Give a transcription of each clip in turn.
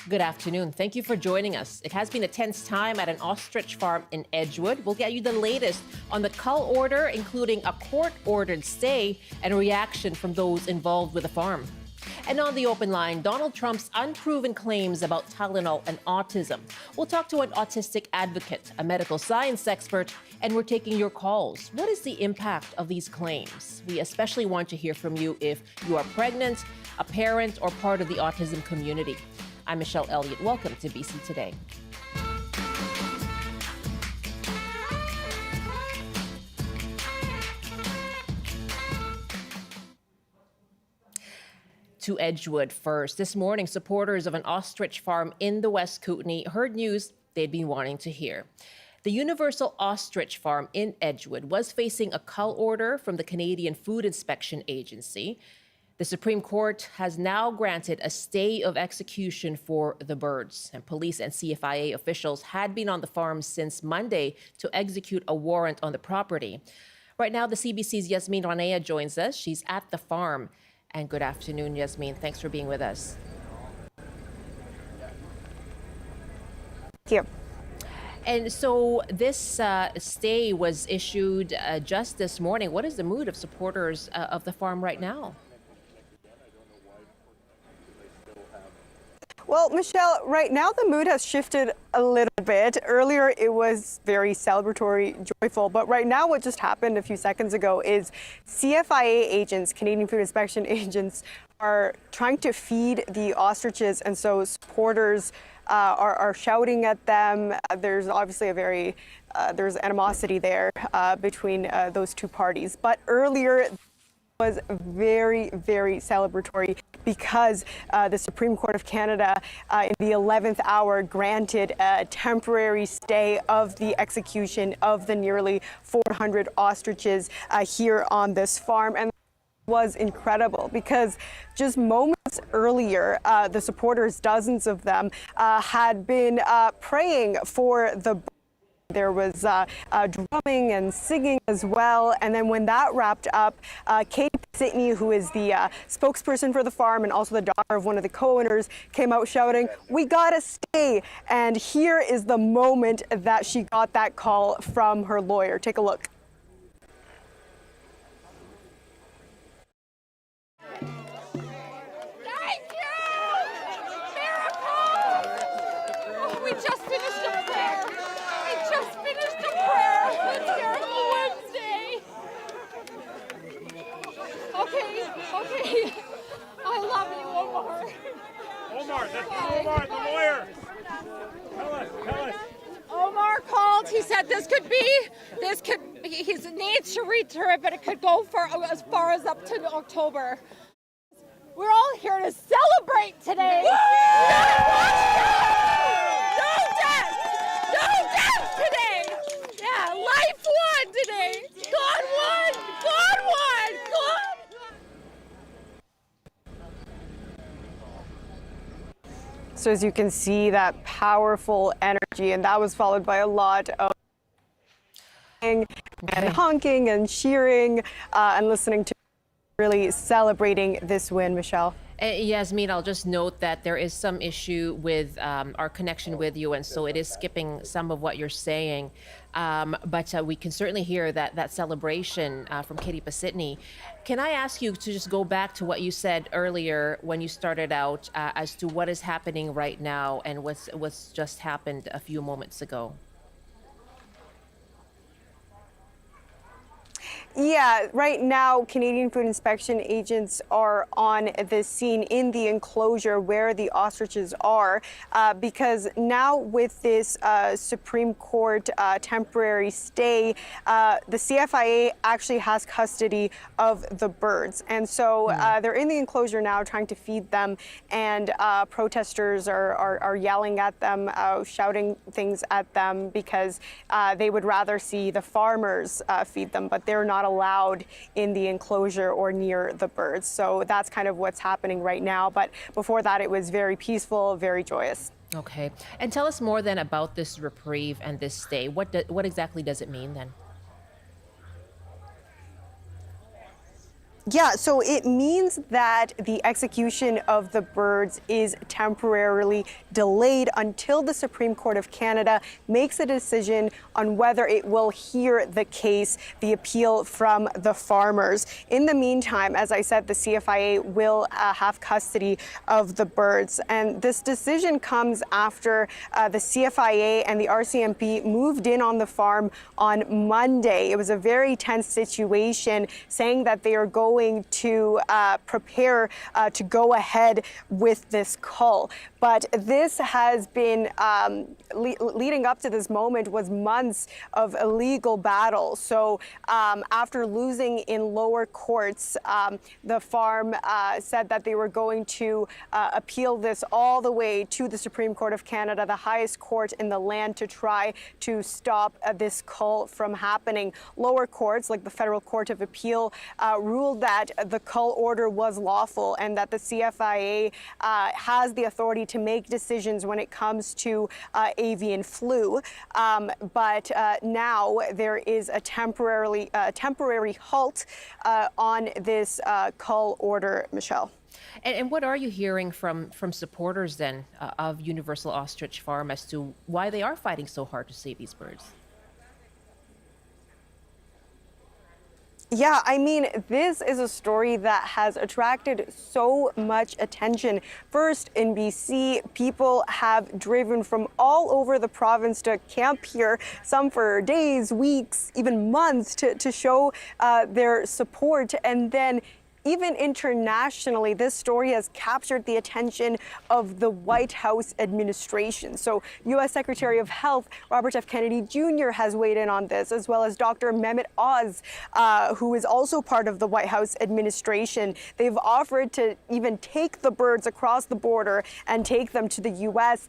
Good afternoon. Thank you for joining us. It has been a tense time at an ostrich farm in Edgewood. We'll get you the latest on the cull order, including a court-ordered stay and reaction from those involved with the farm. And on the open line, Donald Trump's unproven claims about Tylenol and autism. We'll talk to an autistic advocate, a medical science expert, and we're taking your calls. What is the impact of these claims? We especially want to hear from you if you are pregnant, a parent, or part of the autism community. I'm Michelle Elliott. Welcome to BC Today. To Edgewood first. This morning, supporters of an ostrich farm in the West Kootenay heard news they'd been wanting to hear. The Universal Ostrich Farm in Edgewood was facing a cull order from the Canadian Food Inspection Agency. The Supreme Court has now granted a stay of execution for the birds, and police and CFIA officials had been on the farm since Monday to execute a warrant on the property. Right now, the CBC's Yasmine Ghania joins us. She's at the farm. And good afternoon, Yasmine. Thanks for being with us. Thank you. And so this stay was issued just this morning. What is the mood of supporters of the farm right now? Well, Michelle, right now the mood has shifted a little bit. Earlier it was very celebratory, joyful, but right now what just happened a few seconds ago is CFIA agents, Canadian Food Inspection agents, are trying to feed the ostriches, and so supporters are shouting at them. There's obviously there's animosity there between those two parties. But earlier was very, very celebratory because the Supreme Court of Canada in the 11th hour granted a temporary stay of the execution of the nearly 400 ostriches here on this farm. And was incredible because just moments earlier, the supporters, dozens of them, had been praying for the. There was drumming and singing as well. And then when that wrapped up, Katie Singal, who is the spokesperson for the farm and also the daughter of one of the co-owners, came out shouting, "We gotta stay." And here is the moment that she got that call from her lawyer. Take a look. Thank you! Miracle! We just finished a prayer. It's Miracle Wednesday. Okay. I love you, Omar. Omar, that's Omar, the lawyer. Tell us. Omar called. He said he needs to read through it, but it could go for as far as up to October. We're all here to celebrate today. No death today. Yeah, life won today. God won. So as you can see, that powerful energy, and that was followed by a lot of and honking and cheering and listening to really celebrating this win, Michelle. Yasmine, I'll just note that there is some issue with our connection with you, and so it is skipping some of what you're saying. But we can certainly hear that celebration from Katie Singal. Can I ask you to just go back to what you said earlier when you started out as to what is happening right now and what's just happened a few moments ago? Yeah, right now, Canadian Food Inspection agents are on the scene in the enclosure where the ostriches are, because now with this Supreme Court temporary stay, the CFIA actually has custody of the birds. And so they're in the enclosure now trying to feed them, and protesters are yelling at them, shouting things at them because they would rather see the farmers feed them, but they're not allowed in the enclosure or near the birds. So that's kind of what's happening right now. But before that, it was very peaceful, very joyous. Okay. And tell us more then about this reprieve and this stay. What exactly does it mean then? Yeah, so it means that the execution of the birds is temporarily delayed until the Supreme Court of Canada makes a decision on whether it will hear the case, the appeal from the farmers. In the meantime, as I said, the CFIA will have custody of the birds. And this decision comes after the CFIA and the RCMP moved in on the farm on Monday. It was a very tense situation, saying that they are going to prepare to go ahead with this cull. But this has been, leading up to this moment was months of a legal battle. So after losing in lower courts, the farm said that they were going to appeal this all the way to the Supreme Court of Canada, the highest court in the land, to try to stop this cull from happening. Lower courts, like the Federal Court of Appeal, ruled that the cull order was lawful and that the CFIA has the authority to make decisions when it comes to avian flu. But now there is a temporary halt on this cull order, Michelle. And what are you hearing from supporters then of Universal Ostrich Farm as to why they are fighting so hard to save these birds? Yeah, I mean, this is a story that has attracted so much attention. First, in BC, people have driven from all over the province to camp here, some for days, weeks, even months, to show their support. And then even internationally, this story has captured the attention of the White House administration. So U.S. Secretary of Health Robert F. Kennedy Jr. has weighed in on this, as well as Dr. Mehmet Oz, who is also part of the White House administration. They've offered to even take the birds across the border and take them to the U.S.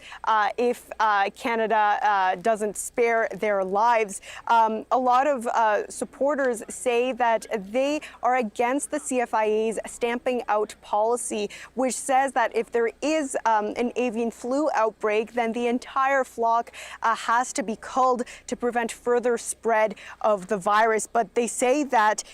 If Canada doesn't spare their lives. A lot of supporters say that they are against the CFIA's stamping out policy, which says that if there is an avian flu outbreak, then the entire flock has to be culled to prevent further spread of the virus. But they say that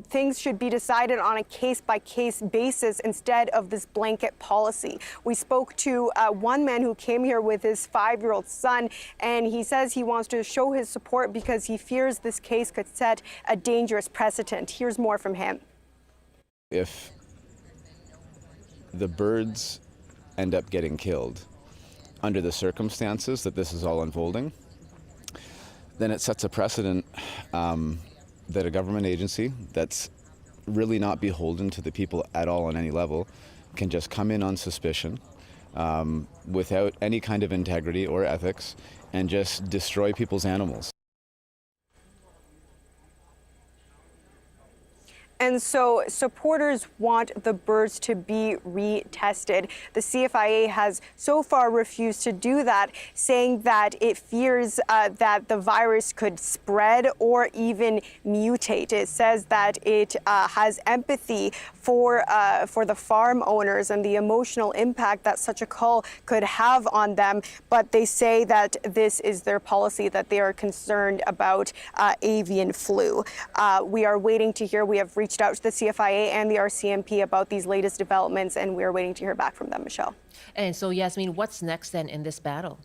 things should be decided on a case-by-case basis instead of this blanket policy. We spoke to one man who came here with his 5-year-old son, and he says he wants to show his support because he fears this case could set a dangerous precedent. Here's more from him. If the birds end up getting killed under the circumstances that this is all unfolding, then it sets a precedent that a government agency that's really not beholden to the people at all on any level can just come in on suspicion without any kind of integrity or ethics and just destroy people's animals. And so supporters want the birds to be retested. The CFIA has so far refused to do that, saying that it fears that the virus could spread or even mutate. It says that it has empathy for the farm owners and the emotional impact that such a cull could have on them. But they say that this is their policy, that they are concerned about avian flu. We are waiting to hear. We have reached out to the CFIA and the RCMP about these latest developments, and we are waiting to hear back from them, Michelle. And so, Yasmine, what's next then in this battle?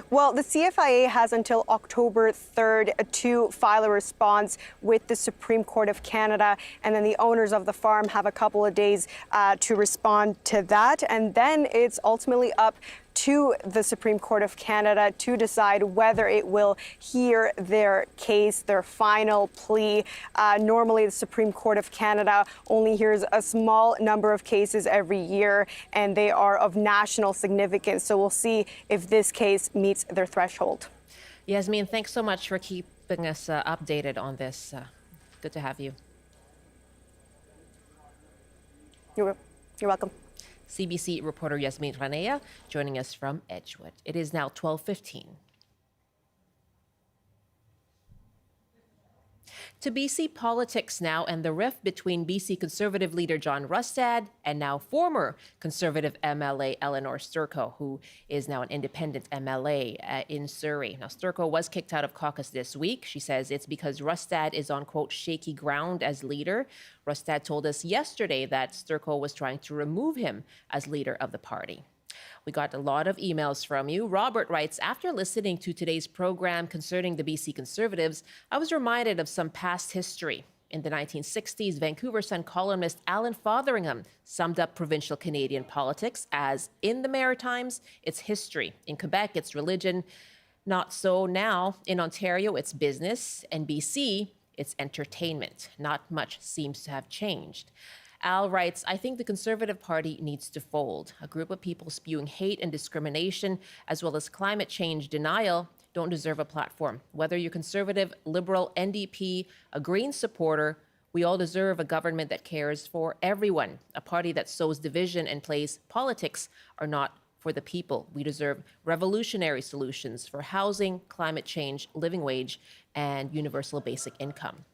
Well, the CFIA has until October 3rd to file a response with the Supreme Court of Canada, and then the owners of the farm have a couple of days to respond to that, and then it's ultimately up to the Supreme Court of Canada to decide whether it will hear their case, their final plea. Normally, the Supreme Court of Canada only hears a small number of cases every year, and they are of national significance. So we'll see if this case meets their threshold. Yasmine, thanks so much for keeping us updated on this. Good to have you. You're welcome. CBC reporter Yasmine Ghania joining us from Edgewood. It is now 12:15. To BC politics now and the rift between BC Conservative leader John Rustad and now former Conservative MLA Eleanor Sturckow, who is now an independent MLA in Surrey. Now, Sturckow was kicked out of caucus this week. She says it's because Rustad is on, quote, shaky ground as leader. Rustad told us yesterday that Sturckow was trying to remove him as leader of the party. We got a lot of emails from you. Robert writes, after listening to today's program concerning the BC Conservatives, I was reminded of some past history. In the 1960s, Vancouver Sun columnist Alan Fotheringham summed up provincial Canadian politics as, in the Maritimes, it's history. In Quebec, it's religion. Not so now. In Ontario, it's business. And BC, it's entertainment. Not much seems to have changed. Al writes, I think the Conservative Party needs to fold. A group of people spewing hate and discrimination, as well as climate change denial, don't deserve a platform. Whether you're Conservative, Liberal, NDP, a Green supporter, we all deserve a government that cares for everyone. A party that sows division and plays politics are not for the people. We deserve revolutionary solutions for housing, climate change, living wage, and universal basic income.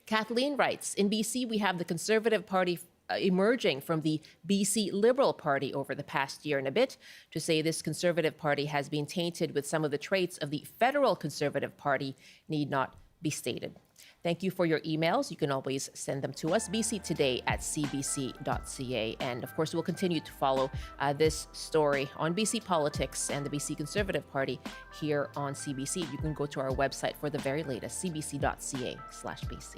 Kathleen writes, in BC, we have the Conservative Party emerging from the BC Liberal Party over the past year and a bit. To say this Conservative Party has been tainted with some of the traits of the federal Conservative Party need not be stated. Thank you for your emails. You can always send them to us, bctoday@cbc.ca. And of course, we'll continue to follow this story on BC politics and the BC Conservative Party here on CBC. You can go to our website for the very latest, cbc.ca/BC.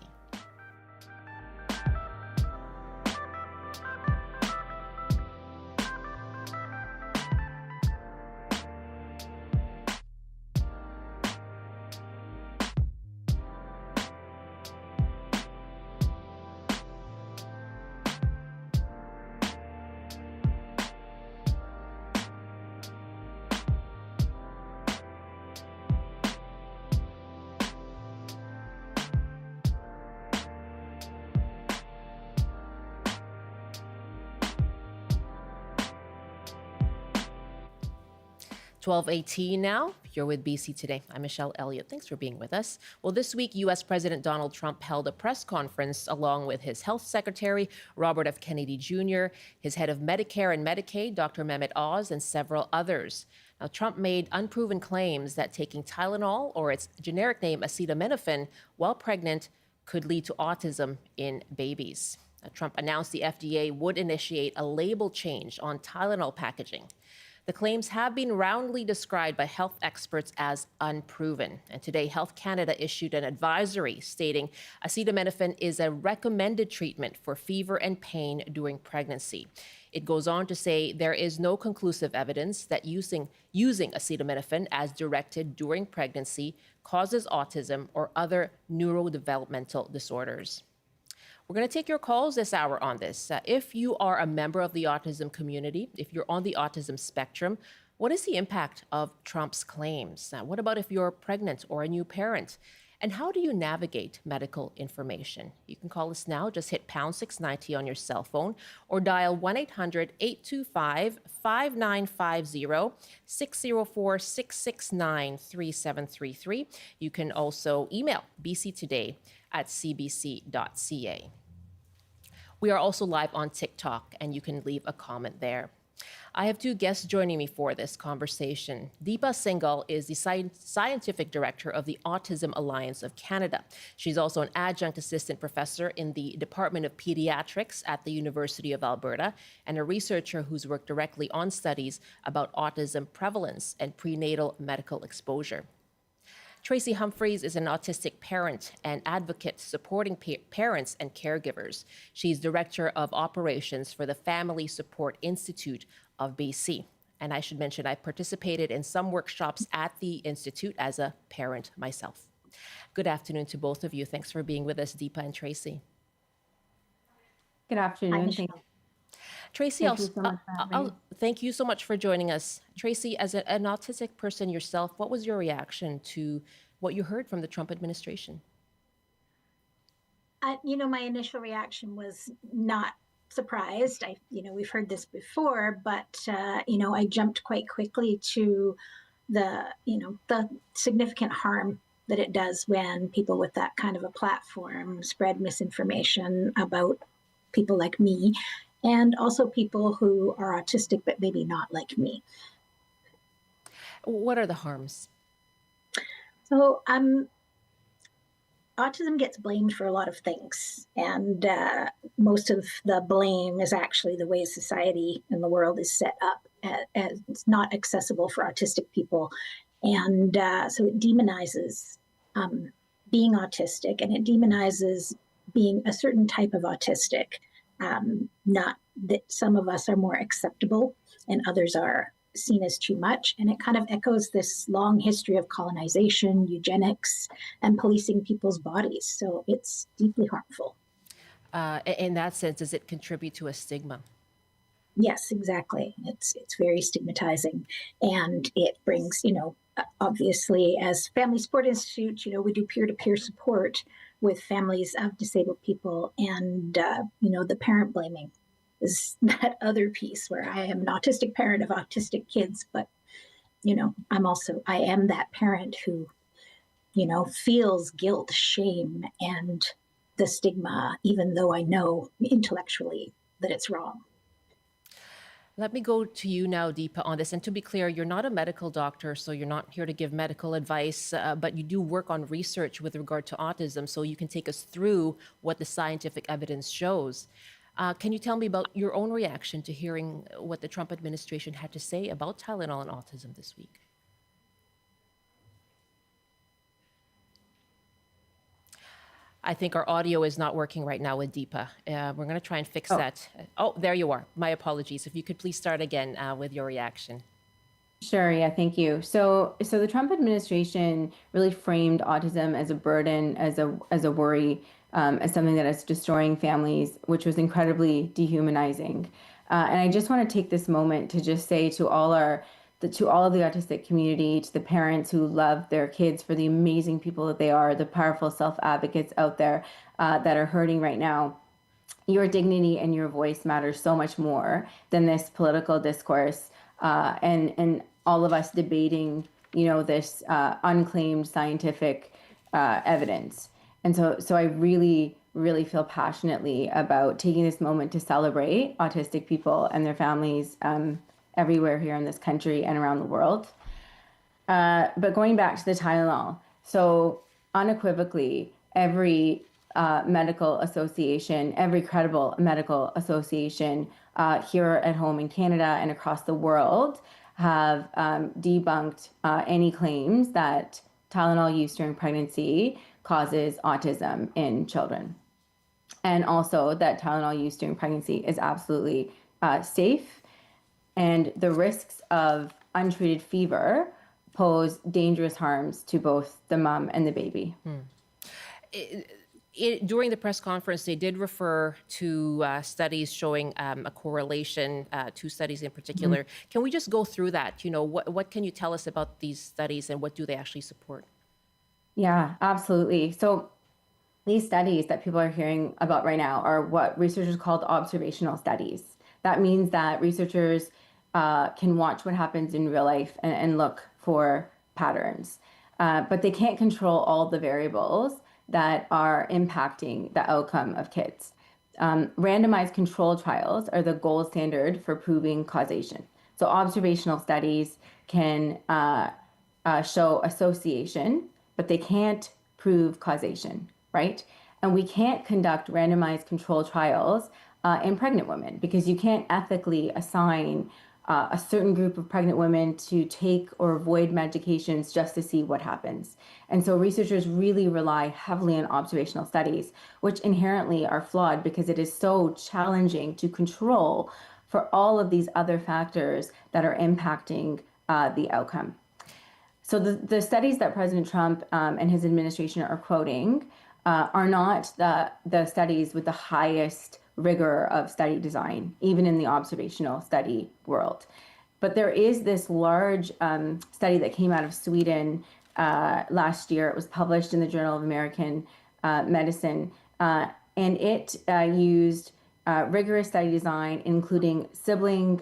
$12:18 now. You're with BC Today. I'm Michelle Elliott. Thanks for being with us. Well, this week, U.S. President Donald Trump held a press conference along with his Health Secretary, Robert F. Kennedy Jr., his head of Medicare and Medicaid, Dr. Mehmet Oz, and several others. Now, Trump made unproven claims that taking Tylenol, or its generic name acetaminophen, while pregnant could lead to autism in babies. Now, Trump announced the FDA would initiate a label change on Tylenol packaging. The claims have been roundly described by health experts as unproven. And today, Health Canada issued an advisory stating acetaminophen is a recommended treatment for fever and pain during pregnancy. It goes on to say there is no conclusive evidence that using acetaminophen as directed during pregnancy causes autism or other neurodevelopmental disorders. We're going to take your calls this hour on this. If you are a member of the autism community, if you're on the autism spectrum, what is the impact of Trump's claims? What about if you're pregnant or a new parent? And how do you navigate medical information? You can call us now. Just hit pound 690 on your cell phone or dial 1-800-825-5950, 604-669-3733. You can also email bctoday@cbc.ca. We are also live on TikTok, and you can leave a comment there. I have two guests joining me for this conversation. Deepa Singal is the scientific director of the Autism Alliance of Canada. She's also an adjunct assistant professor in the Department of Pediatrics at the University of Alberta and a researcher who's worked directly on studies about autism prevalence and prenatal medical exposure. Tracy Humphries is an autistic parent and advocate supporting parents and caregivers. She's director of operations for the Family Support Institute of BC. And I should mention, I participated in some workshops at the Institute as a parent myself. Good afternoon to both of you. Thanks for being with us, Deepa and Tracy. Good afternoon. Tracy, thank you so much for joining us. Tracy, as an autistic person yourself, what was your reaction to what you heard from the Trump administration? My initial reaction was not surprised. We've heard this before, but I jumped quite quickly to the significant harm that it does when people with that kind of a platform spread misinformation about people like me, and also people who are autistic but maybe not like me. What are the harms? So autism gets blamed for a lot of things, and most of the blame is actually the way society and the world is set up. It's not accessible for autistic people, and so it demonizes being autistic, and it demonizes being a certain type of autistic. Not that some of us are more acceptable and others are seen as too much. And it kind of echoes this long history of colonization, eugenics, and policing people's bodies. So it's deeply harmful. In that sense, does it contribute to a stigma? Yes, exactly. It's very stigmatizing, and it brings, obviously, as Family Support Institute, we do peer-to-peer support with families of disabled people, and the parent blaming is that other piece where I am an autistic parent of autistic kids, but I am that parent who feels guilt, shame, and the stigma, even though I know intellectually that it's wrong. Let me go to you now, Deepa, on this. And to be clear, you're not a medical doctor, so you're not here to give medical advice, but you do work on research with regard to autism, so you can take us through what the scientific evidence shows. Can you tell me about your own reaction to hearing what the Trump administration had to say about Tylenol and autism this week? I think our audio is not working right now with Deepa. We're going to try and fix that. Oh, there you are. My apologies. If you could please start again with your reaction. Sure. Yeah. Thank you. So the Trump administration really framed autism as a burden, as a worry, as something that is destroying families, which was incredibly dehumanizing. And I just want to take this moment to just say to all of the autistic community, to the parents who love their kids for the amazing people that they are, the powerful self-advocates out there that are hurting right now, your dignity and your voice matters so much more than this political discourse and all of us debating, this unclaimed scientific evidence. And so I really, really feel passionately about taking this moment to celebrate autistic people and their families everywhere here in this country and around the world. But going back to the Tylenol, so unequivocally, every medical association, every credible medical association here at home in Canada and across the world have debunked any claims that Tylenol use during pregnancy causes autism in children. And also that Tylenol use during pregnancy is absolutely safe. And the risks of untreated fever pose dangerous harms to both the mom and the baby. During the press conference, they did refer to studies showing a correlation, 2 studies in particular. Mm-hmm. Can we just go through that? What can you tell us about these studies and what do they actually support? Yeah, absolutely. So these studies that people are hearing about right now are what researchers called observational studies. That means that researchers can watch what happens in real life and look for patterns, but they can't control all the variables that are impacting the outcome of kids. Randomized control trials are the gold standard for proving causation. So observational studies can show association, but they can't prove causation, right? And we can't conduct randomized control trials in pregnant women because you can't ethically assign a certain group of pregnant women to take or avoid medications just to see what happens. And so researchers really rely heavily on observational studies, which inherently are flawed because it is so challenging to control for all of these other factors that are impacting the outcome. So the studies that President Trump and his administration are quoting are not the studies with the highest rigor of study design, even in the observational study world. But there is this large study that came out of Sweden last year. It was published in the Journal of American Medicine, and it used rigorous study design, including sibling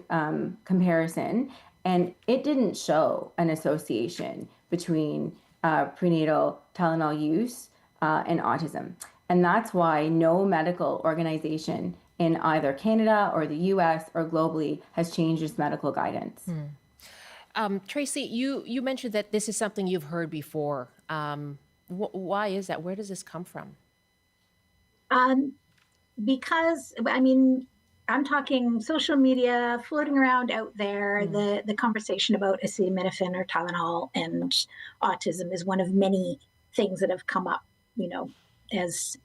comparison, and it didn't show an association between prenatal Tylenol use in autism. And that's why no medical organization in either Canada or the US or globally has changed its medical guidance. Tracy, you mentioned that this is something you've heard before. Why is that? Where does this come from? Because, I mean, I'm talking social media floating around out there. The conversation about acetaminophen or Tylenol and autism is one of many things that have come up, you know, as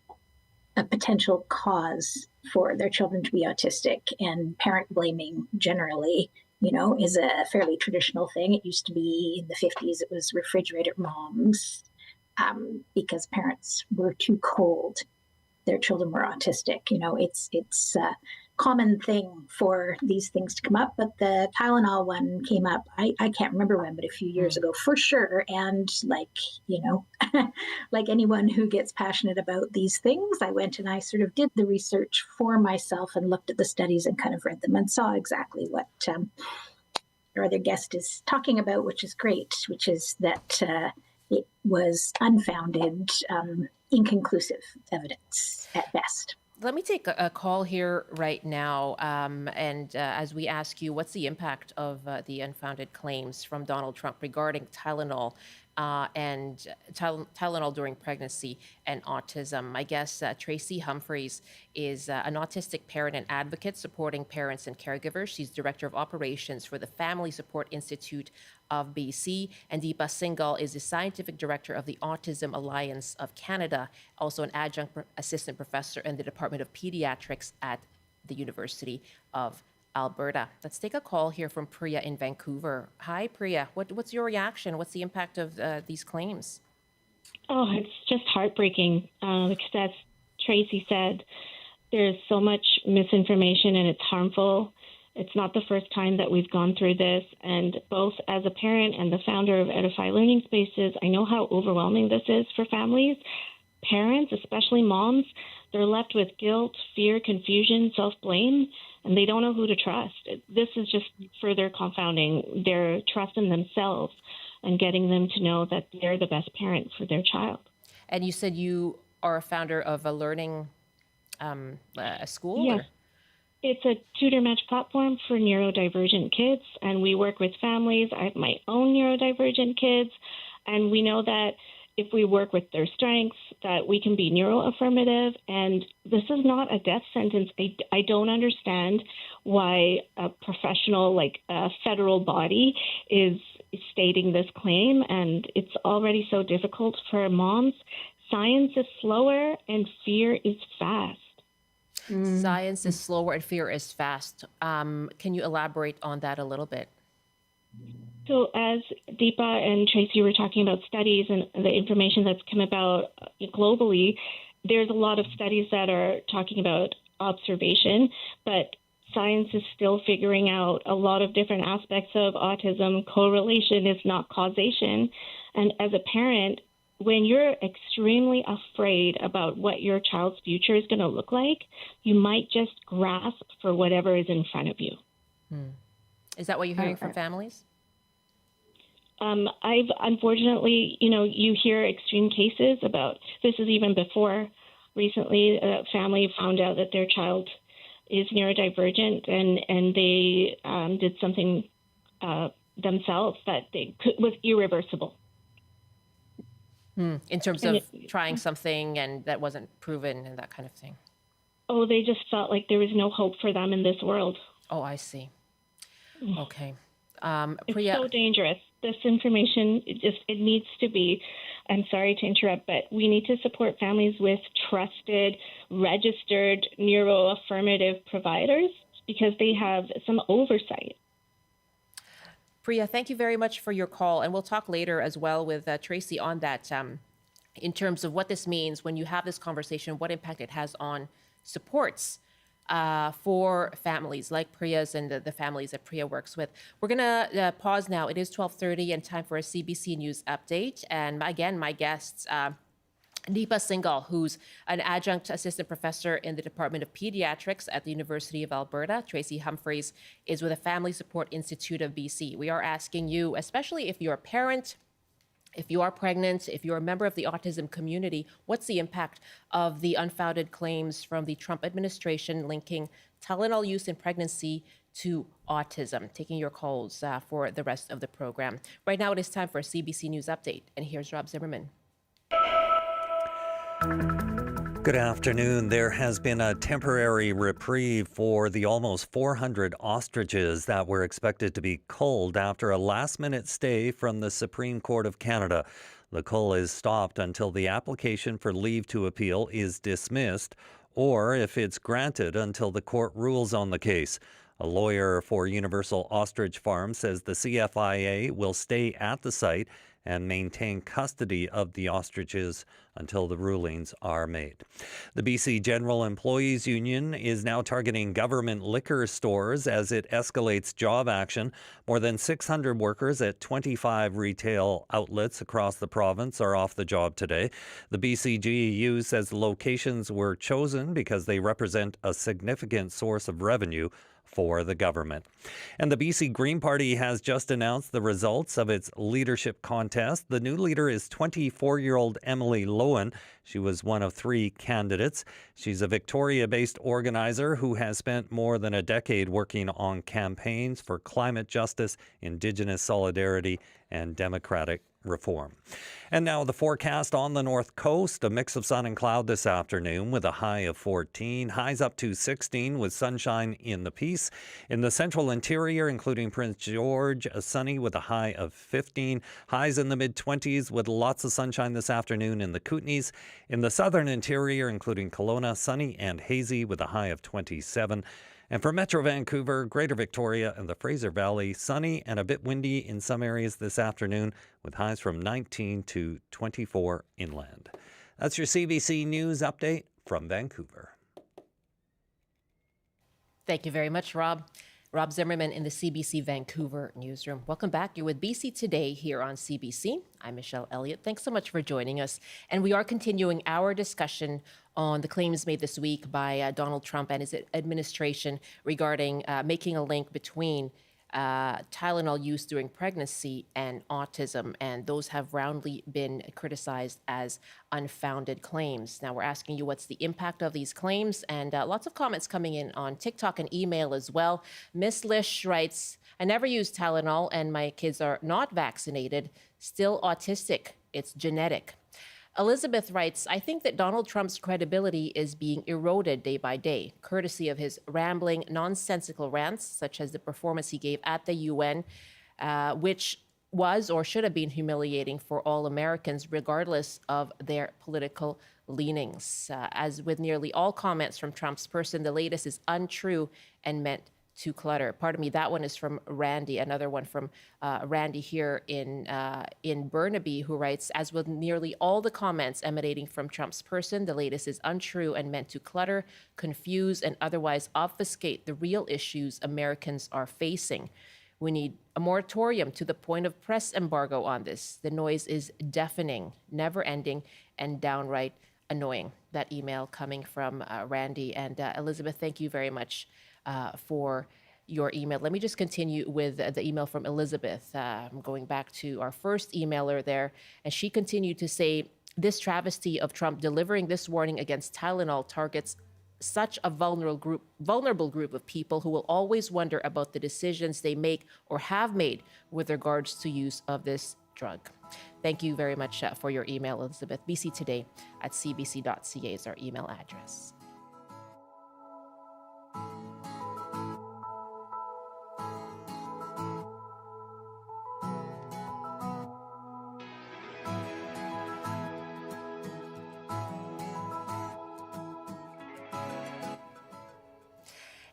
a potential cause for their children to be autistic. And parent blaming generally, you know, is a fairly traditional thing. It used to be in the 50s, it was refrigerator moms because parents were too cold. Their children were autistic. You know, it's a common thing for these things to come up. But the Tylenol one came up, I can't remember when, but a few years ago for sure. And like, you know, like anyone who gets passionate about these things, I went and I sort of did the research for myself and looked at the studies and kind of read them and saw exactly what our other guest is talking about, which is great, which is that it was unfounded, inconclusive evidence at best. Let me take a call here right now. And as we ask you, what's the impact of the unfounded claims from Donald Trump regarding Tylenol and Tylenol during pregnancy and autism? My guest, Tracy Humphries, is an autistic parent and advocate supporting parents and caregivers. She's director of operations for the Family Support Institute of BC, and Deepa Singal is the scientific director of the Autism Alliance of Canada, also an adjunct assistant professor in the Department of Pediatrics at the University of Alberta. Let's take a call here from Priya in Vancouver. Hi, Priya. What's your reaction? What's the impact of these claims? Oh, it's just heartbreaking because as Tracy said, there's so much misinformation and it's harmful. It's not the first time that we've gone through this. And both as a parent and the founder of Edify Learning Spaces, I know how overwhelming this is for families. Parents, especially moms, they're left with guilt, fear, confusion, self-blame, and they don't know who to trust. This is just further confounding their trust in themselves and getting them to know that they're the best parent for their child. And you said you are a founder of a learning a school? Yes. Or? It's a tutor match platform for neurodivergent kids, and we work with families. I have my own neurodivergent kids, and we know that if we work with their strengths, that we can be neuroaffirmative. And this is not a death sentence. I don't understand why a professional, like a federal body, is stating this claim. And it's already so difficult for moms. Science is slower and fear is fast. Science is slower and fear is fast. Can you elaborate on that a little bit? So as Deepa and Tracy were talking about studies and the information that's come about globally, there's a lot of studies that are talking about observation, but science is still figuring out a lot of different aspects of autism. Correlation is not causation. And as a parent, when you're extremely afraid about what your child's future is going to look like, you might just grasp for whatever is in front of you. Is that what you're hearing from families? I've unfortunately, you hear extreme cases about, this is even before recently, a family found out that their child is neurodivergent and they did something themselves that was irreversible. In terms of trying something and that wasn't proven and that kind of thing. Oh, they just felt like there was no hope for them in this world. Oh, I see. Okay. It's Priya, so dangerous. This information, it needs to be, I'm sorry to interrupt, but we need to support families with trusted, registered neuroaffirmative providers because they have some oversight. Priya, thank you very much for your call. And we'll talk later as well with Tracy on that in terms of what this means when you have this conversation, what impact it has on supports for families like Priya's and the families that Priya works with. We're going to pause now. It is 12:30 and time for a CBC News update. And again, my guests, Deepa Singal, who's an adjunct assistant professor in the Department of Pediatrics at the University of Alberta. Tracy Humphries is with the Family Support Institute of BC. We are asking you, especially if you're a parent, If you are pregnant, if you're a member of the autism community, what's the impact of the unfounded claims from the Trump administration linking Tylenol use in pregnancy to autism? Taking your calls for the rest of the program. Right now, it is time for a CBC News Update. And here's Rob Zimmerman. Good afternoon. There has been a temporary reprieve for the almost 400 ostriches that were expected to be culled after a last-minute stay from the Supreme Court of Canada. The cull is stopped until the application for leave to appeal is dismissed, or if it's granted until the court rules on the case. A lawyer for Universal Ostrich Farm says the CFIA will stay at the site and maintain custody of the ostriches until the rulings are made. The BC General Employees Union is now targeting government liquor stores as it escalates job action. More than 600 workers at 25 retail outlets across the province are off the job today. The BCGEU says the locations were chosen because they represent a significant source of revenue for the government. And the BC Green Party has just announced the results of its leadership contest. The new leader is 24-year-old Emily Lowen. She was one of 3 candidates. She's a Victoria-based organizer who has spent more than a decade working on campaigns for climate justice, Indigenous solidarity, and democratic reform. And now the forecast on the north coast, a mix of sun and cloud this afternoon with a high of 14, highs up to 16 with sunshine in the Peace. In the central interior, including Prince George, sunny with a high of 15, highs in the mid-20s with lots of sunshine this afternoon in the Kootenays. In the southern interior, including Kelowna, sunny and hazy with a high of 27. And for Metro Vancouver, Greater Victoria, and the Fraser Valley, sunny and a bit windy in some areas this afternoon with highs from 19 to 24 inland. That's your CBC News Update from Vancouver. Thank you very much, Rob. Rob Zimmerman in the CBC Vancouver newsroom. Welcome back. You're with BC Today here on CBC. I'm Michelle Elliott. Thanks so much for joining us. And we are continuing our discussion on the claims made this week by Donald Trump and his administration regarding making a link between Tylenol use during pregnancy and autism, and those have roundly been criticized as unfounded claims. Now we're asking you what's the impact of these claims, and lots of comments coming in on TikTok and email as well. Miss Lish writes, I never use Tylenol and my kids are not vaccinated, still autistic, it's genetic. Elizabeth writes, I think that Donald Trump's credibility is being eroded day by day, courtesy of his rambling, nonsensical rants, such as the performance he gave at the UN, which was or should have been humiliating for all Americans, regardless of their political leanings. As with nearly all comments from Trump's person, the latest is untrue and meant to clutter. Pardon me, that one is from Randy, another one from Randy here in Burnaby, who writes, as with nearly all the comments emanating from Trump's person, the latest is untrue and meant to clutter, confuse, and otherwise obfuscate the real issues Americans are facing. We need a moratorium to the point of press embargo on this. The noise is deafening, never-ending, and downright annoying. That email coming from Randy. And Elizabeth, thank you very much for your email. Let me just continue with the email from Elizabeth. I'm going back to our first emailer there, and she continued to say, this travesty of Trump delivering this warning against Tylenol targets such a vulnerable group of people who will always wonder about the decisions they make or have made with regards to use of this drug. Thank you very much for your email, Elizabeth. bctoday@cbc.ca is our email address.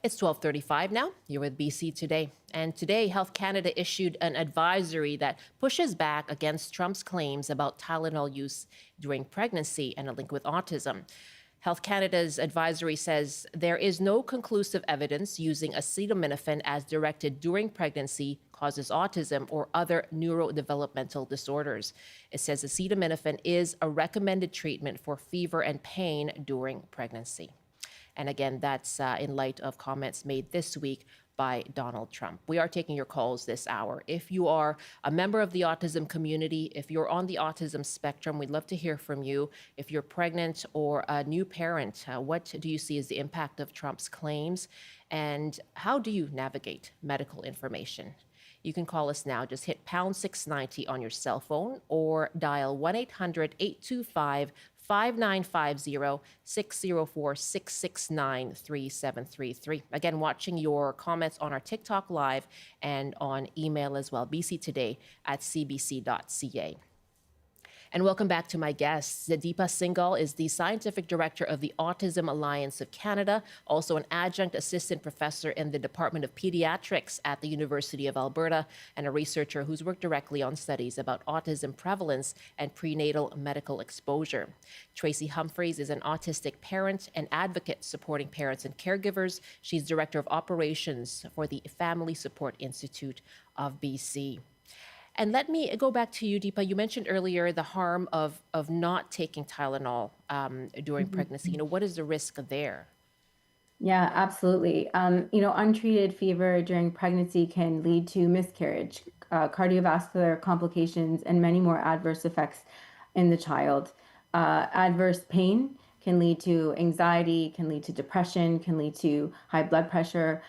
It's 12:35 now. You're with BC Today. And today, Health Canada issued an advisory that pushes back against Trump's claims about Tylenol use during pregnancy and a link with autism. Health Canada's advisory says there is no conclusive evidence using acetaminophen as directed during pregnancy causes autism or other neurodevelopmental disorders. It says acetaminophen is a recommended treatment for fever and pain during pregnancy. And again, that's in light of comments made this week by Donald Trump. We are taking your calls this hour. If you are a member of the autism community, if you're on the autism spectrum, we'd love to hear from you. If you're pregnant or a new parent, what do you see as the impact of Trump's claims? And how do you navigate medical information? You can call us now. Just hit pound 690 on your cell phone or dial 1-800-825-5950, 604-669-3733. Again, watching your comments on our TikTok Live and on email as well, bctoday@cbc.ca. And welcome back to my guests. Deepa Singal is the Scientific Director of the Autism Alliance of Canada, also an adjunct assistant professor in the Department of Pediatrics at the University of Alberta, and a researcher who's worked directly on studies about autism prevalence and prenatal medical exposure. Tracy Humphries is an autistic parent and advocate supporting parents and caregivers. She's Director of Operations for the Family Support Institute of BC. And let me go back to you, Deepa. You mentioned earlier the harm of not taking Tylenol during pregnancy. What is the risk there? Yeah, absolutely. Untreated fever during pregnancy can lead to miscarriage, cardiovascular complications, and many more adverse effects in the child. Adverse pain can lead to anxiety, can lead to depression, can lead to high blood pressure,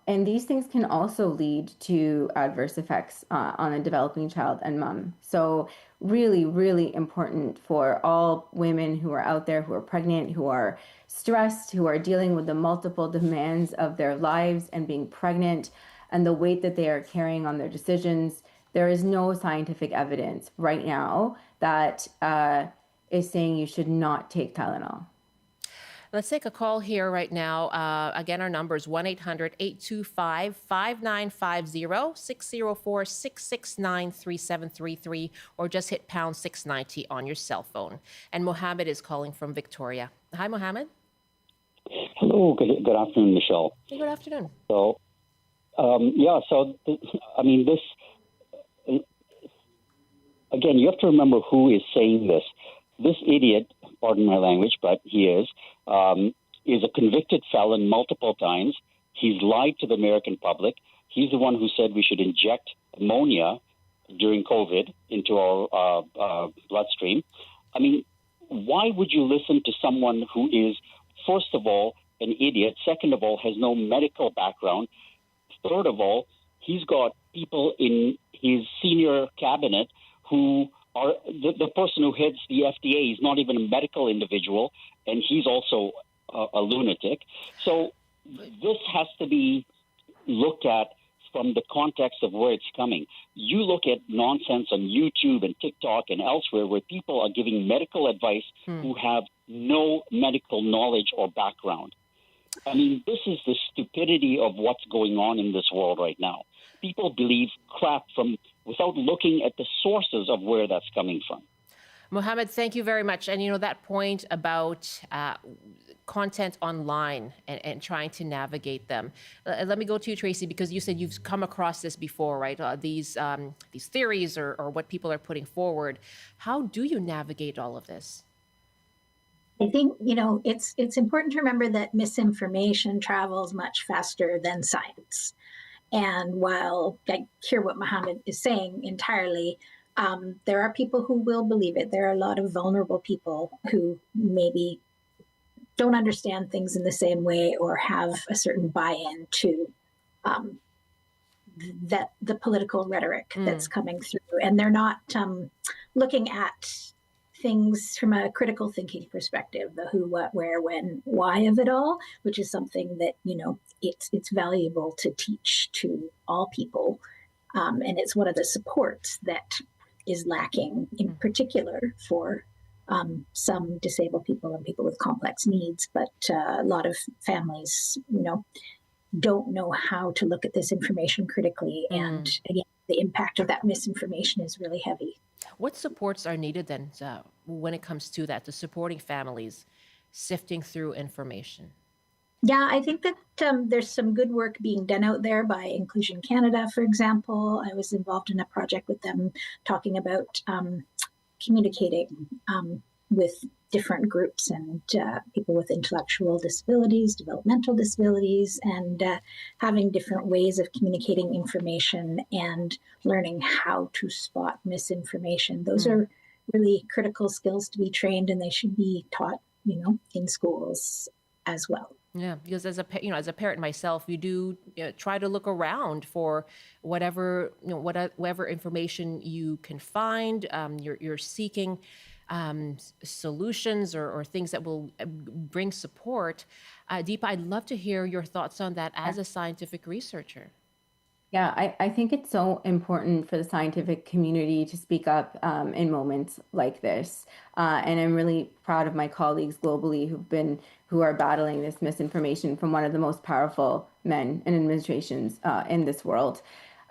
and these things can also lead to adverse effects on a developing child and mom. So really, really important for all women who are out there, who are pregnant, who are stressed, who are dealing with the multiple demands of their lives and being pregnant and the weight that they are carrying on their decisions. There is no scientific evidence right now that is saying you should not take Tylenol. Let's take a call here right now. Again, our number is 1-800-825-5950, 604-669-3733, or just hit pound 690 on your cell phone. And Mohammed is calling from Victoria. Hi, Mohammed. Hello. Good afternoon, Michelle. Hey, good afternoon. So, again, you have to remember who is saying this. This idiot, pardon my language, but he is a convicted felon multiple times. He's lied to the American public. He's the one who said we should inject ammonia during COVID into our bloodstream. I mean, why would you listen to someone who is, first of all, an idiot, second of all, has no medical background, third of all, he's got people in his senior cabinet who are the person who heads the FDA is not even a medical individual, and he's also a lunatic. So this has to be looked at from the context of where it's coming. You look at nonsense on YouTube and TikTok and elsewhere where people are giving medical advice who have no medical knowledge or background. I mean, this is the stupidity of what's going on in this world right now. People believe crap without looking at the sources of where that's coming from. Mohammed, thank you very much. And that point about content online and trying to navigate them. Let me go to you, Tracy, because you said you've come across this before, right? These theories or what people are putting forward. How do you navigate all of this? I think, it's important to remember that misinformation travels much faster than science. And while I hear what Mohammed is saying entirely, there are people who will believe it. There are a lot of vulnerable people who maybe don't understand things in the same way or have a certain buy-in to the political rhetoric that's coming through. And they're not looking at things from a critical thinking perspective, the who, what, where, when, why of it all, which is something that, it's valuable to teach to all people. And it's one of the supports that is lacking in particular for some disabled people and people with complex needs. But a lot of families, don't know how to look at this information critically. And again, the impact of that misinformation is really heavy. What supports are needed then when it comes to that, to supporting families sifting through information? Yeah, I think that there's some good work being done out there by Inclusion Canada, for example. I was involved in a project with them talking about communicating with different groups and people with intellectual disabilities, developmental disabilities, and having different ways of communicating information and learning how to spot misinformation. Those are really critical skills to be trained, and they should be taught, in schools as well. Yeah, because as a parent myself, you do try to look around for whatever information you can find. You're seeking solutions or things that will bring support. Deepa, I'd love to hear your thoughts on that as a scientific researcher. Yeah, I think it's so important for the scientific community to speak up in moments like this. And I'm really proud of my colleagues globally who are battling this misinformation from one of the most powerful men and administrations in this world.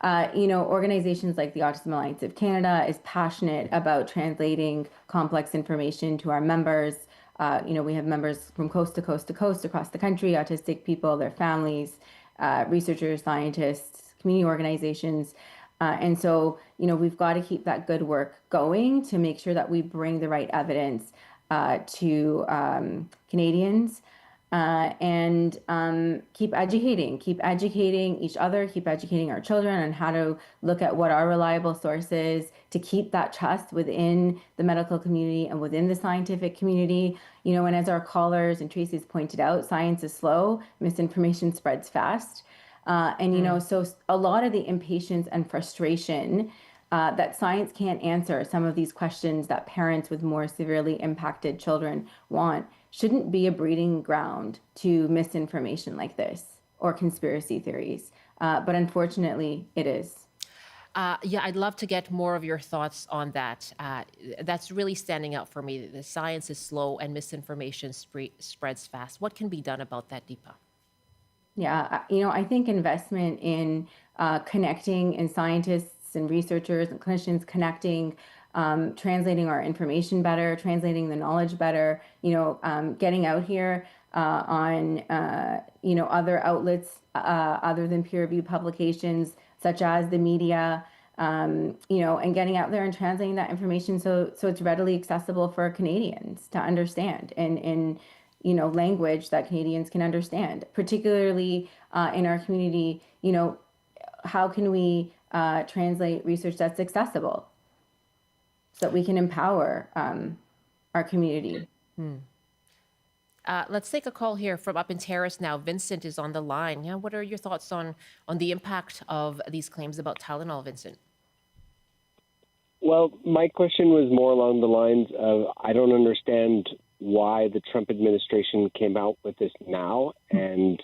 Organizations like the Autism Alliance of Canada is passionate about translating complex information to our members. We have members from coast to coast to coast across the country, autistic people, their families, researchers, scientists, community organizations. And so, we've got to keep that good work going to make sure that we bring the right evidence to Canadians and keep educating each other, keep educating our children on how to look at what are reliable sources to keep that trust within the medical community and within the scientific community. And as our callers and Tracy's pointed out, science is slow, misinformation spreads fast. So a lot of the impatience and frustration that science can't answer some of these questions that parents with more severely impacted children want shouldn't be a breeding ground to misinformation like this or conspiracy theories. But unfortunately, it is. I'd love to get more of your thoughts on that. That's really standing out for me. The science is slow and misinformation spreads fast. What can be done about that, Deepa? Yeah, I think investment in connecting and scientists and researchers and clinicians connecting, translating our information better, translating the knowledge better, getting out here on, other outlets other than peer-reviewed publications, such as the media, and getting out there and translating that information so it's readily accessible for Canadians to understand and language that Canadians can understand, particularly in our community. How can we translate research that's accessible so that we can empower our community? Let's take a call here from up in Terrace now. Vincent is on the line. Yeah, what are your thoughts on the impact of these claims about Tylenol, Vincent? Well, my question was more along the lines of I don't understand why the Trump administration came out with this now, and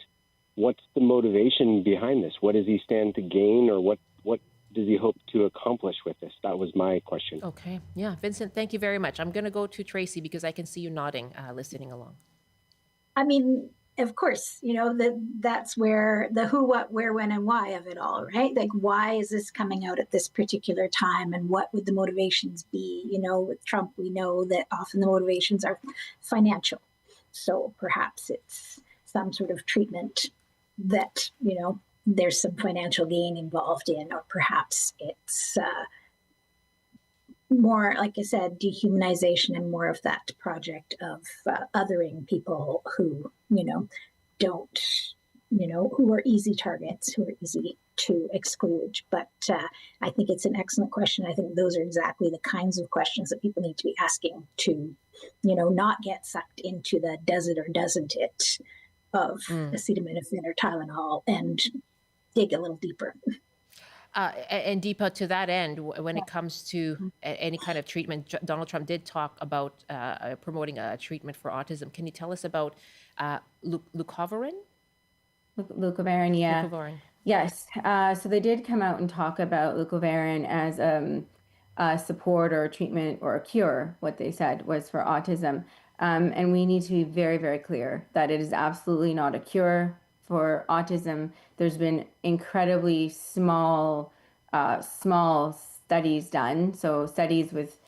what's the motivation behind this? What does he stand to gain, or what does he hope to accomplish with this? That was my question. Okay. Yeah, Vincent, thank you very much. I'm going to go to Tracy because I can see you nodding, listening along. I mean, of course, that's where the who, what, where, when, and why of it all, right? Like, why is this coming out at this particular time, and what would the motivations be? With Trump, we know that often the motivations are financial. So perhaps it's some sort of treatment that, there's some financial gain involved in, or perhaps it's more, like I said, dehumanization and more of that project of othering people who, don't, who are easy targets, who are easy to exclude. But I think it's an excellent question. I think those are exactly the kinds of questions that people need to be asking to, not get sucked into the does it or doesn't it of acetaminophen or Tylenol and dig a little deeper. And Deepa, to that end, when it comes to any kind of treatment, Donald Trump did talk about promoting a treatment for autism. Can you tell us about leucovorin? Leucovorin, yeah. Leucovorin. Yes. So they did come out and talk about leucovorin as a support or a treatment or a cure. What they said was for autism. And we need to be very, very clear that it is absolutely not a cure for autism. There's been incredibly small studies done. So studies with,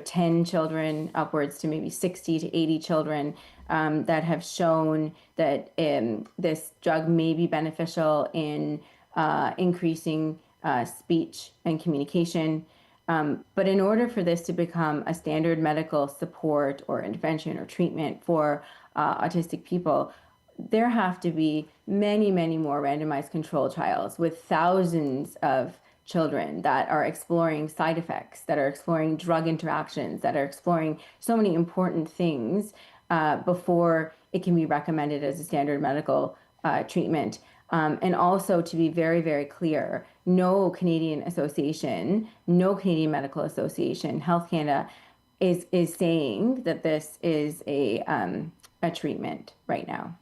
10 children upwards to maybe 60 to 80 children that have shown that this drug may be beneficial in increasing speech and communication. But in order for this to become a standard medical support or intervention or treatment for autistic people, there have to be many, many more randomized control trials with thousands of children that are exploring side effects, that are exploring drug interactions, that are exploring so many important things before it can be recommended as a standard medical treatment. And also, to be very, very clear, no Canadian association, no Canadian Medical Association, Health Canada is saying that this is a treatment right now.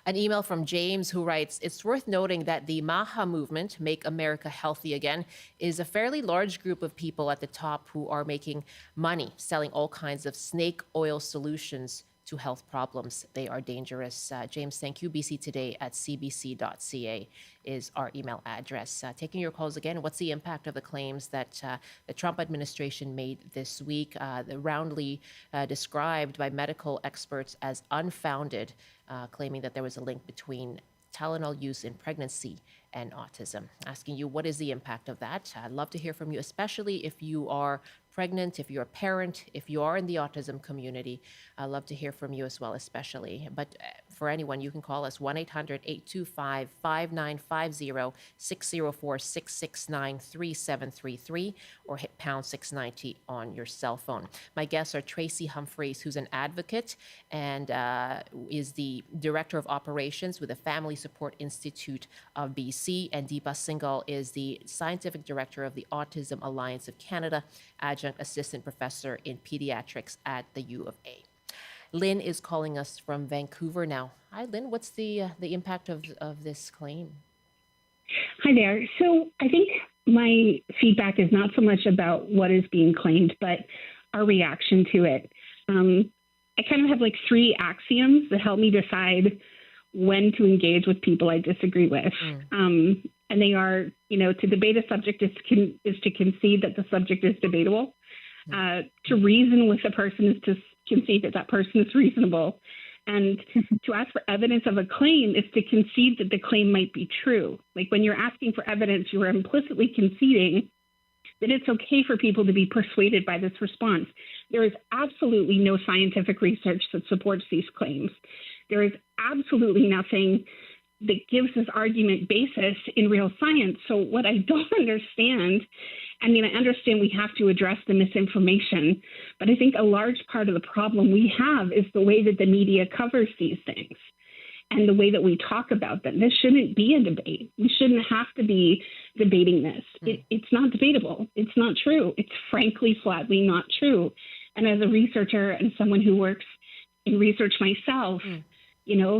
An email from James who writes, it's worth noting that the MAHA movement, Make America Healthy Again, is a fairly large group of people at the top who are making money selling all kinds of snake oil solutions to health problems. They are dangerous. James, thank you. bctoday@cbc.ca is our email address. Taking your calls again, what's the impact of the claims that the Trump administration made this week, roundly described by medical experts as unfounded, claiming that there was a link between Tylenol use in pregnancy and autism? Asking you, what is the impact of that? I'd love to hear from you, especially if you are pregnant, if you're a parent, if you are in the autism community. I'd love to hear from you as well, especially. But for anyone, you can call us 1-800-825-5950, 604-669-3733, or hit pound 690 on your cell phone. My guests are Tracy Humphries, who's an advocate and is the Director of Operations with the Family Support Institute of BC, and Deepa Singal is the Scientific Director of the Autism Alliance of Canada, Adjunct Assistant Professor in Pediatrics at the U of A. Lynn is calling us from Vancouver now. Hi, Lynn. What's the impact of this claim? Hi there. So I think my feedback is not so much about what is being claimed, but our reaction to it. I kind of have like three axioms that help me decide when to engage with people I disagree with. And they are, to debate a subject is to concede that the subject is debatable. To reason with a person is to concede that person is reasonable. And to ask for evidence of a claim is to concede that the claim might be true. Like when you're asking for evidence, you are implicitly conceding that it's okay for people to be persuaded by this response. There is absolutely no scientific research that supports these claims. There is absolutely nothing that gives this argument basis in real science. So what I don't understand, I understand we have to address the misinformation, but I think a large part of the problem we have is the way that the media covers these things and the way that we talk about them. This shouldn't be a debate. We shouldn't have to be debating this. It's not debatable. It's not true. It's frankly, flatly not true. And as a researcher and someone who works in research myself,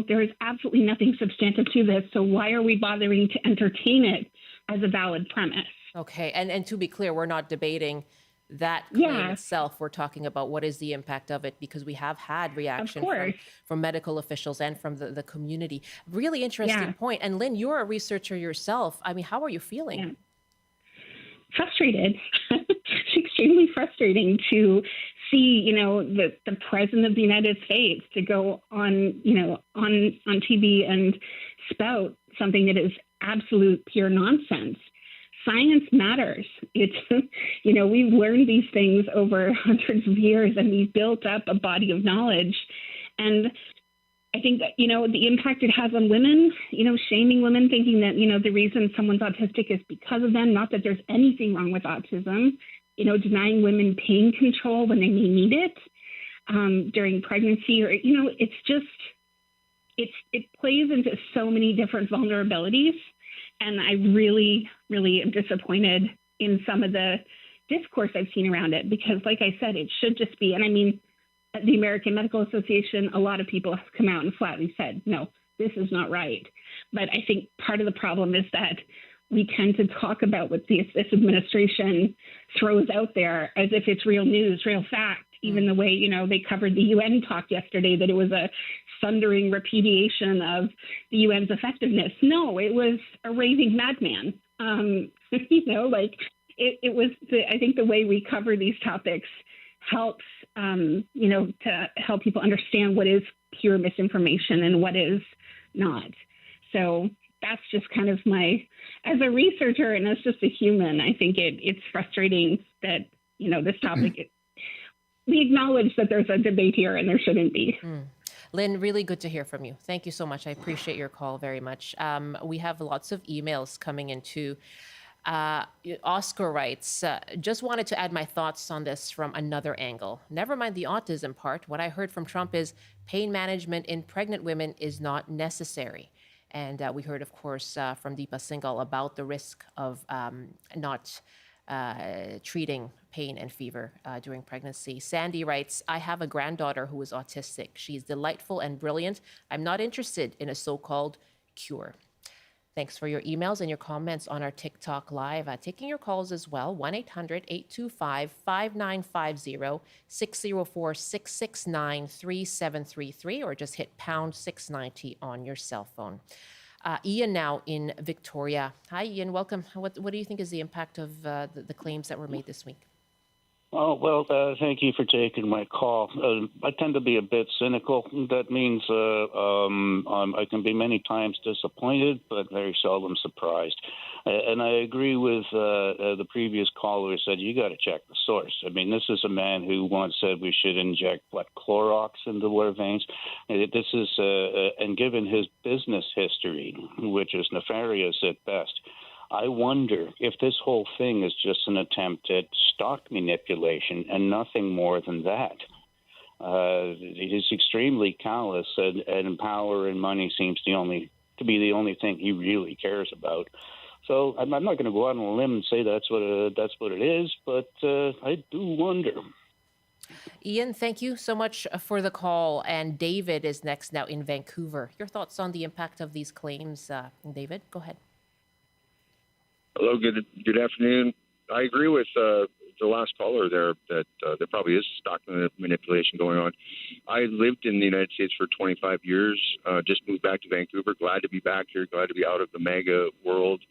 there is absolutely nothing substantive to this. So why are we bothering to entertain it as a valid premise? Okay. And to be clear, we're not debating that claim itself. We're talking about what is the impact of it, because we have had reaction from medical officials and from the community. Really interesting point. And Lynn, you're a researcher yourself. How are you feeling? Frustrated. It's extremely frustrating to see, the president of the United States to go on TV and spout something that is absolute pure nonsense. Science matters. It's, we've learned these things over hundreds of years and we've built up a body of knowledge. And I think that, the impact it has on women, shaming women, thinking that, the reason someone's autistic is because of them, not that there's anything wrong with autism, denying women pain control when they may need it during pregnancy, or, it's just, it plays into so many different vulnerabilities. And I really, really am disappointed in some of the discourse I've seen around it, because like I said, it should just be, and at the American Medical Association, a lot of people have come out and flatly said, no, this is not right. But I think part of the problem is that we tend to talk about what this administration throws out there as if it's real news, real fact, even the way, they covered the UN talk yesterday, that it was a thundering repudiation of the UN's effectiveness. No, it was a raving madman. It was, I think the way we cover these topics helps, to help people understand what is pure misinformation and what is not. So that's just kind of as a researcher and as just a human, I think it's frustrating that, this topic, we acknowledge that there's a debate here and there shouldn't be. Lynn, really good to hear from you. Thank you so much. I appreciate your call very much. We have lots of emails coming in too. Oscar writes, just wanted to add my thoughts on this from another angle. Never mind the autism part. What I heard from Trump is pain management in pregnant women is not necessary. And we heard, of course, from Deepa Singal about the risk of not treating pain and fever during pregnancy. Sandy writes, I have a granddaughter who is autistic. She's delightful and brilliant. I'm not interested in a so-called cure. Thanks for your emails and your comments on our TikTok Live. Taking your calls as well, 1-800-825-5950, 604-669-3733, or just hit pound 690 on your cell phone. Ian now in Victoria. Hi, Ian. Welcome. What do you think is the impact of the claims that were made this week? Oh, well, thank you for taking my call. I tend to be a bit cynical. That means I can be many times disappointed, but very seldom surprised. And I agree with the previous caller who said, you got to check the source. I mean, this is a man who once said we should inject, Clorox into their veins. This is, and given his business history, which is nefarious at best, I wonder if this whole thing is just an attempt at stock manipulation and nothing more than that. It is extremely callous, and power and money seems to be the only thing he really cares about. So I'm not going to go out on a limb and say that's what it is, but I do wonder. Ian, thank you so much for the call. And David is next now in Vancouver. Your thoughts on the impact of these claims, David? Go ahead. Hello, good afternoon. I agree with the last caller there that there probably is stock manipulation going on. I lived in the United States for 25 years, just moved back to Vancouver, glad to be back here, glad to be out of the mega world.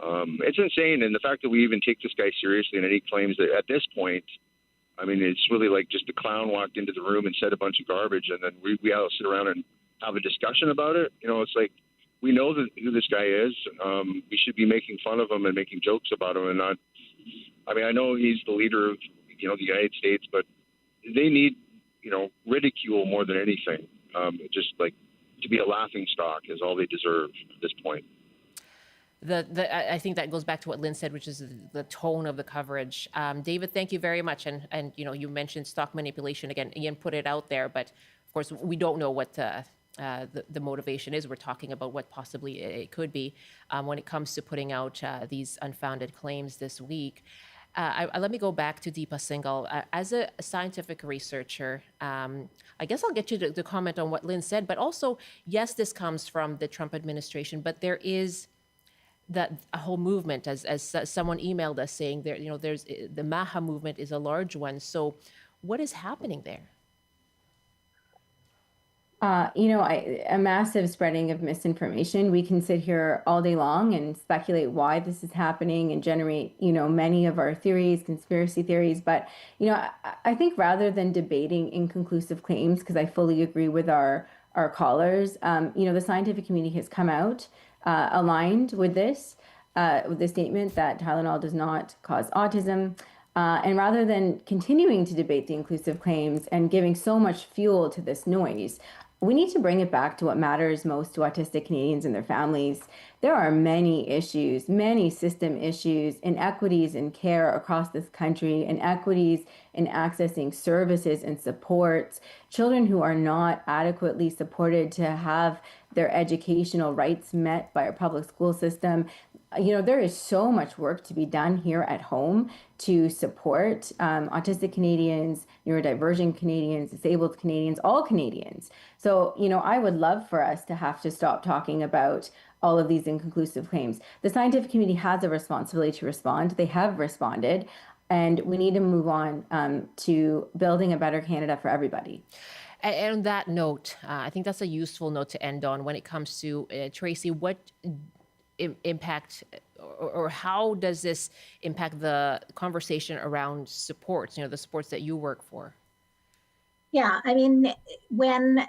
It's insane, and the fact that we even take this guy seriously and any claims that at this point, I mean, it's really like just a clown walked into the room and said a bunch of garbage, and then we all sit around and have a discussion about it. It's like, we know who this guy is. We should be making fun of him and making jokes about him and not. I mean, I know he's the leader of, the United States, but they need, ridicule more than anything. Just like to be a laughing stock is all they deserve at this point. I think that goes back to what Lynn said, which is the tone of the coverage. David, thank you very much. And you mentioned stock manipulation again. Ian put it out there, but of course we don't know what the motivation is. We're talking about what possibly it could be when it comes to putting out these unfounded claims this week. Let me go back to Deepa Singal. As a scientific researcher, I guess I'll get you to comment on what Lynn said, but also, yes, this comes from the Trump administration, but there is a whole movement, as someone emailed us saying there's the MAHA movement is a large one. So what is happening there? A massive spreading of misinformation. We can sit here all day long and speculate why this is happening and generate, many of our theories, conspiracy theories. But, I think rather than debating inconclusive claims, because I fully agree with our callers, the scientific community has come out aligned with this statement that Tylenol does not cause autism. And rather than continuing to debate the inclusive claims and giving so much fuel to this noise, we need to bring it back to what matters most to autistic Canadians and their families. There are many issues, many system issues, inequities in care across this country, inequities in accessing services and supports, children who are not adequately supported to have their educational rights met by our public school system. There is so much work to be done here at home to support autistic Canadians, neurodivergent Canadians, disabled Canadians, all Canadians. So, I would love for us to have to stop talking about all of these inconclusive claims. The scientific community has a responsibility to respond. They have responded, and we need to move on to building a better Canada for everybody. And on that note, I think that's a useful note to end on when it comes to Tracy, what impact or how does this impact the conversation around supports, the supports that you work for? Yeah, I mean, when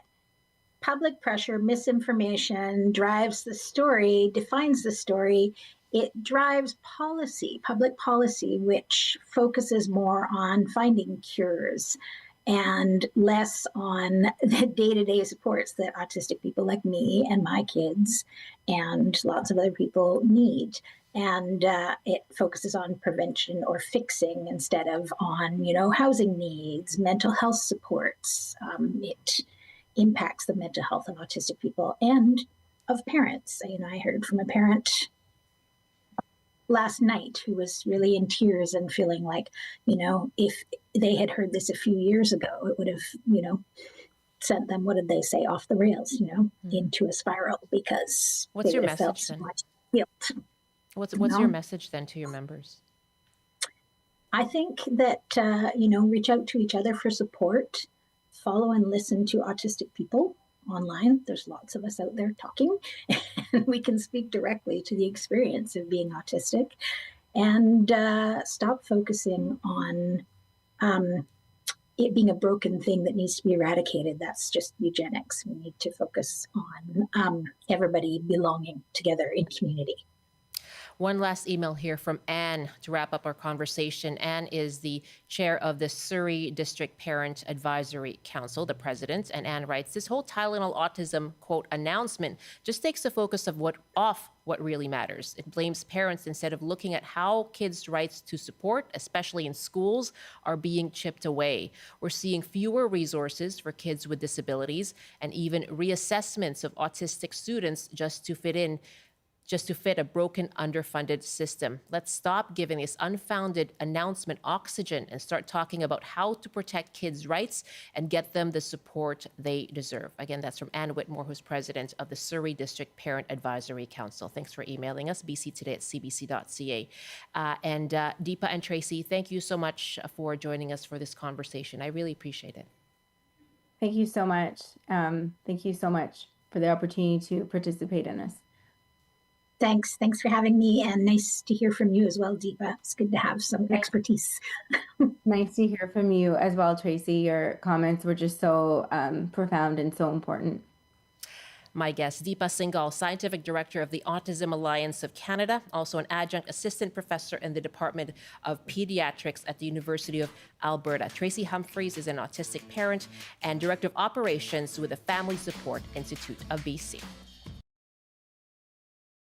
public pressure, misinformation drives the story, defines the story. It drives policy, public policy, which focuses more on finding cures and less on the day-to-day supports that autistic people like me and my kids and lots of other people need. And it focuses on prevention or fixing instead of on, housing needs, mental health supports. It impacts the mental health of autistic people and of parents. I heard from a parent last night who was really in tears and feeling like, if they had heard this a few years ago, it would have, sent them, what did they say, off the rails, into a spiral because what's your felt message so then? much guilt. What's your message then to your members? I think that, reach out to each other for support, follow and listen to autistic people online. There's lots of us out there talking, and we can speak directly to the experience of being autistic, and stop focusing on it being a broken thing that needs to be eradicated. That's just eugenics. We need to focus on everybody belonging together in community. One last email here from Anne to wrap up our conversation. Anne is the chair of the Surrey District Parent Advisory Council, the president. And Anne writes, this whole Tylenol autism, quote, announcement just takes the focus of what really matters. It blames parents instead of looking at how kids' rights to support, especially in schools, are being chipped away. We're seeing fewer resources for kids with disabilities and even reassessments of autistic students just to fit a broken, underfunded system. Let's stop giving this unfounded announcement oxygen and start talking about how to protect kids' rights and get them the support they deserve. Again, that's from Anne Whitmore, who's president of the Surrey District Parent Advisory Council. Thanks for emailing us, bctoday@cbc.ca. And Deepa and Tracy, thank you so much for joining us for this conversation. I really appreciate it. Thank you so much. Thank you so much for the opportunity to participate in this. Thanks for having me, and nice to hear from you as well, Deepa. It's good to have some expertise. Nice to hear from you as well, Tracy. Your comments were just so profound and so important. My guest, Deepa Singal, Scientific Director of the Autism Alliance of Canada, also an adjunct assistant professor in the Department of Pediatrics at the University of Alberta. Tracy Humphries is an autistic parent and Director of Operations with the Family Support Institute of BC.